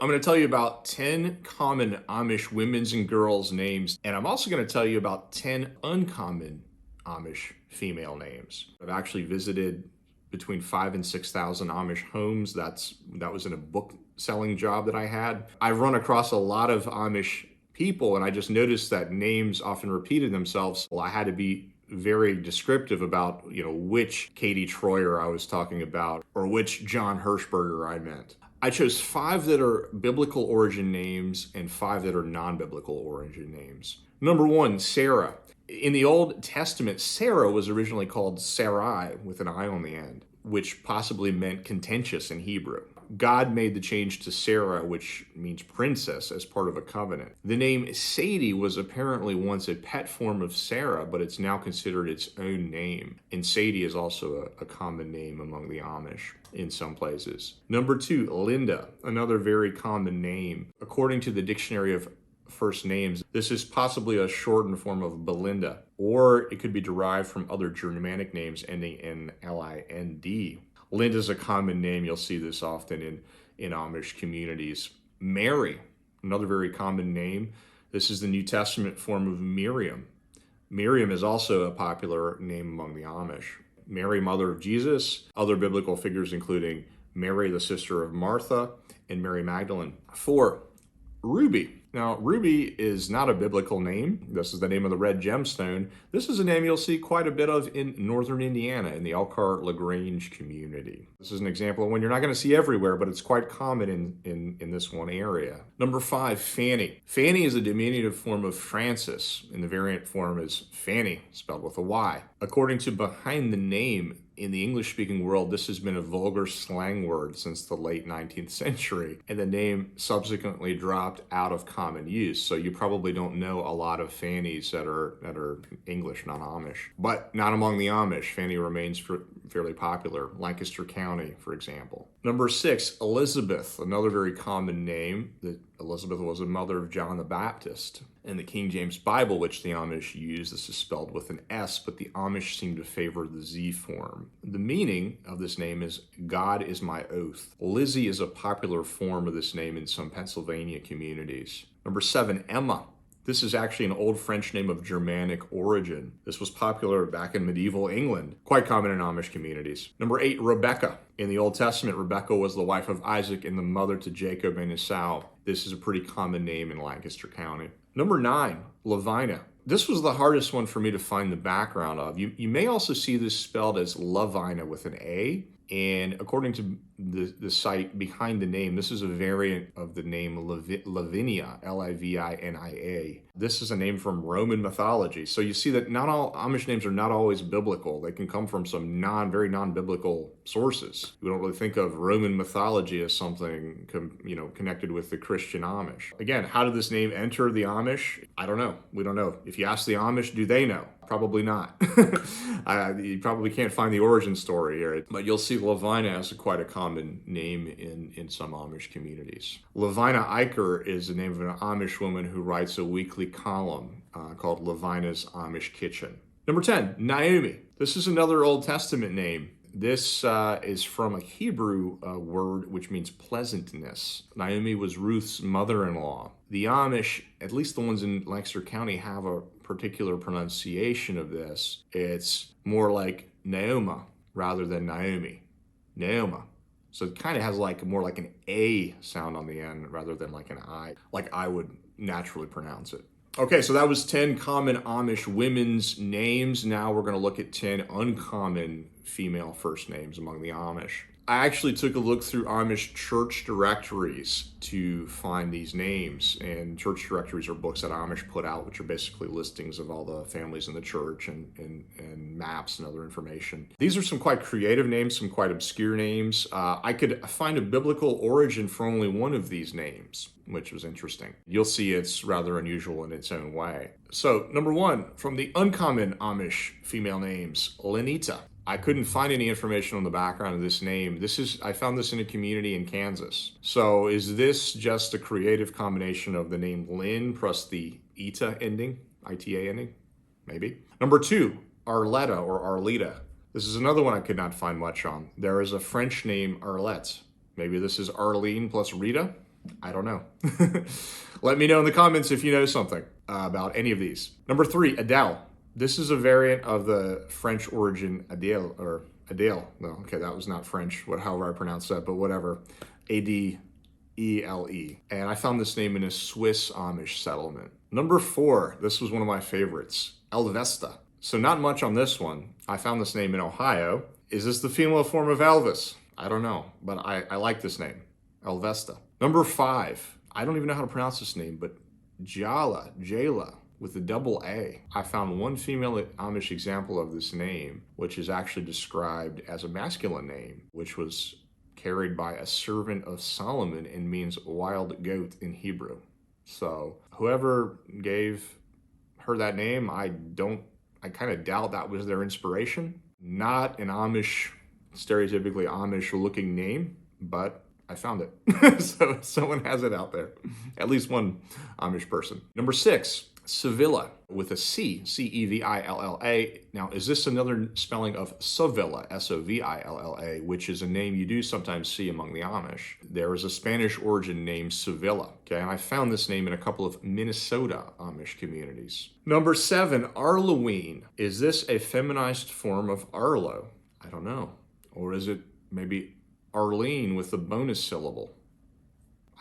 I'm going to tell you about 10 common Amish women's and girls' names, and I'm also going to tell you about 10 uncommon Amish female names. I've actually visited between 5,000 and 6,000 Amish homes. That was in a book selling job that I had. I've run across a lot of Amish people, and I just noticed that names often repeated themselves. Well, I had to be very descriptive about, which Katie Troyer I was talking about or which John Hirschberger I meant. I chose 5 that are biblical origin names and 5 that are non-biblical origin names. Number 1, Sarah. In the Old Testament, Sarah was originally called Sarai with an I on the end, which possibly meant contentious in Hebrew. God made the change to Sarah, which means princess, as part of a covenant. The name Sadie was apparently once a pet form of Sarah, but it's now considered its own name. And Sadie is also a common name among the Amish in some places. Number 2, Linda, another very common name. According to the Dictionary of First Names, this is possibly a shortened form of Belinda, or it could be derived from other Germanic names ending in Lind. Linda is a common name. You'll see this often in Amish communities. Mary, another very common name. This is the New Testament form of Miriam. Miriam is also a popular name among the Amish. Mary, mother of Jesus. Other biblical figures including Mary, the sister of Martha, and Mary Magdalene. 4, Ruby. Now, Ruby is not a biblical name. This is the name of the red gemstone. This is a name you'll see quite a bit of in northern Indiana in the Elkhart-LaGrange community. This is an example of one you're not going to see everywhere, but it's quite common in this one area. Number 5, Fannie. Fannie is a diminutive form of Francis, and the variant form is Fannie, spelled with a Y. According to Behind the Name, in the English-speaking world, this has been a vulgar slang word since the late 19th century, and the name subsequently dropped out of common use. So you probably don't know a lot of Fannies that are English, not Amish. But not among the Amish. Fannie remains fairly popular. Lancaster County, for example. Number 6, Elizabeth, another very common name. Elizabeth was a mother of John the Baptist. In the King James Bible, which the Amish use, this is spelled with an S, but the Amish seem to favor the Z form. The meaning of this name is God is my oath. Lizzie is a popular form of this name in some Pennsylvania communities. Number 7, Emma. This is actually an old French name of Germanic origin. This was popular back in medieval England, quite common in Amish communities. Number 8, Rebecca. In the Old Testament, Rebecca was the wife of Isaac and the mother to Jacob and Esau. This is a pretty common name in Lancaster County. Number 9, Lovina. This was the hardest one for me to find the background of. You may also see this spelled as Lovina with an A. And according to the site behind the name, this is a variant of the name Lavinia, Livinia. This is a name from Roman mythology. So you see that not all Amish names are not always biblical. They can come from some very non-biblical sources. We don't really think of Roman mythology as something connected with the Christian Amish. Again, how did this name enter the Amish? I don't know. We don't know. If you ask the Amish, do they know? Probably not. You probably can't find the origin story here, but you'll see Lovina as quite a common name in some Amish communities. Lovina Eicher is the name of an Amish woman who writes a weekly column called Lovina's Amish Kitchen. Number 10, Naomi. This is another Old Testament name. This is from a Hebrew word which means pleasantness. Naomi was Ruth's mother-in-law. The Amish, at least the ones in Lancaster County, have a particular pronunciation of this. It's more like Naoma rather than Naomi. Naoma. So it kind of has more like an A sound on the end rather than like an I, like I would naturally pronounce it. Okay, so that was 10 common Amish women's names. Now we're going to look at 10 uncommon female first names among the Amish. I actually took a look through Amish church directories to find these names, and church directories are books that Amish put out, which are basically listings of all the families in the church and maps and other information. These are some quite creative names, some quite obscure names. I could find a biblical origin for only one of these names, which was interesting. You'll see it's rather unusual in its own way. So, number 1, from the uncommon Amish female names, Lynita. I couldn't find any information on the background of this name. I found this in a community in Kansas. So is this just a creative combination of the name Lynn plus the ITA ending? Maybe. Number 2, Arleta or Arleta. This is another one I could not find much on. There is a French name Arlette. Maybe this is Arlene plus Rita. I don't know. Let me know in the comments if you know something about any of these. Number 3, Adel. This is a variant of the French origin Adel, or Adel. No, okay, that was not French, however I pronounce that, but whatever. Adele. And I found this name in a Swiss Amish settlement. Number 4, this was one of my favorites, Elvesta. So not much on this one. I found this name in Ohio. Is this the female form of Elvis? I don't know, but I like this name, Elvesta. Number 5, I don't even know how to pronounce this name, but Jaala, with a double A. I found one female Amish example of this name, which is actually described as a masculine name, which was carried by a servant of Solomon and means wild goat in Hebrew. So whoever gave her that name, I kind of doubt that was their inspiration. Not an Amish, stereotypically Amish looking name, but I found it. So someone has it out there. At least one Amish person. Number 6, Sovilla with a C, Cevilla. Now, is this another spelling of Sovilla, Sovilla, which is a name you do sometimes see among the Amish? There is a Spanish origin named Sovilla, okay? And I found this name in a couple of Minnesota Amish communities. Number 7, Arlowene. Is this a feminized form of Arlo? I don't know. Or is it maybe Arlene with the bonus syllable?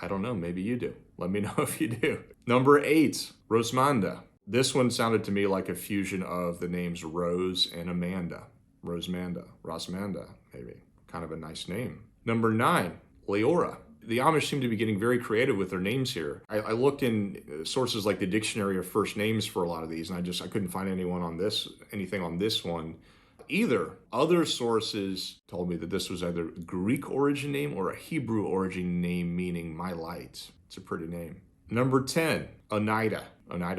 I don't know, maybe you do. Let me know if you do. Number 8, Rosmanda. This one sounded to me like a fusion of the names Rose and Amanda. Rosmanda, maybe. Kind of a nice name. Number 9, Leora. The Amish seem to be getting very creative with their names here. I looked in sources like the Dictionary of First Names for a lot of these, and I couldn't find anything on this one either. Other sources told me that this was either a Greek origin name or a Hebrew origin name meaning my light. It's a pretty name. Number 10, Oneita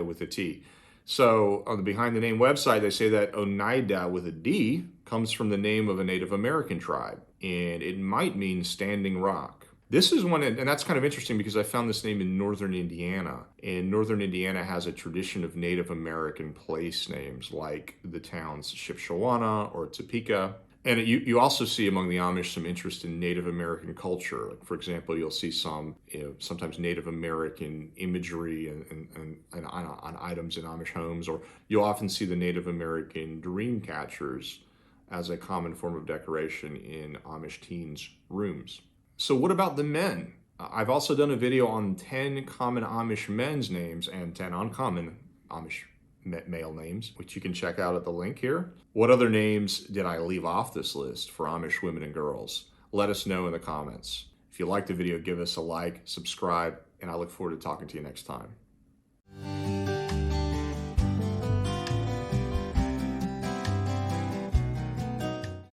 with a T. So on the Behind the Name website, they say that Oneita with a D comes from the name of a Native American tribe, and it might mean standing rock. This is one, and that's kind of interesting because I found this name in northern Indiana. And northern Indiana has a tradition of Native American place names like the towns Shipshawana or Topeka. And you also see among the Amish some interest in Native American culture. Like, for example, you'll see some, sometimes Native American imagery and on items in Amish homes, or you'll often see the Native American dream catchers as a common form of decoration in Amish teens' rooms. So what about the men? I've also done a video on 10 common Amish men's names and 10 uncommon Amish male names, which you can check out at the link here. What other names did I leave off this list for Amish women and girls? Let us know in the comments. If you liked the video, give us a like, subscribe, and I look forward to talking to you next time.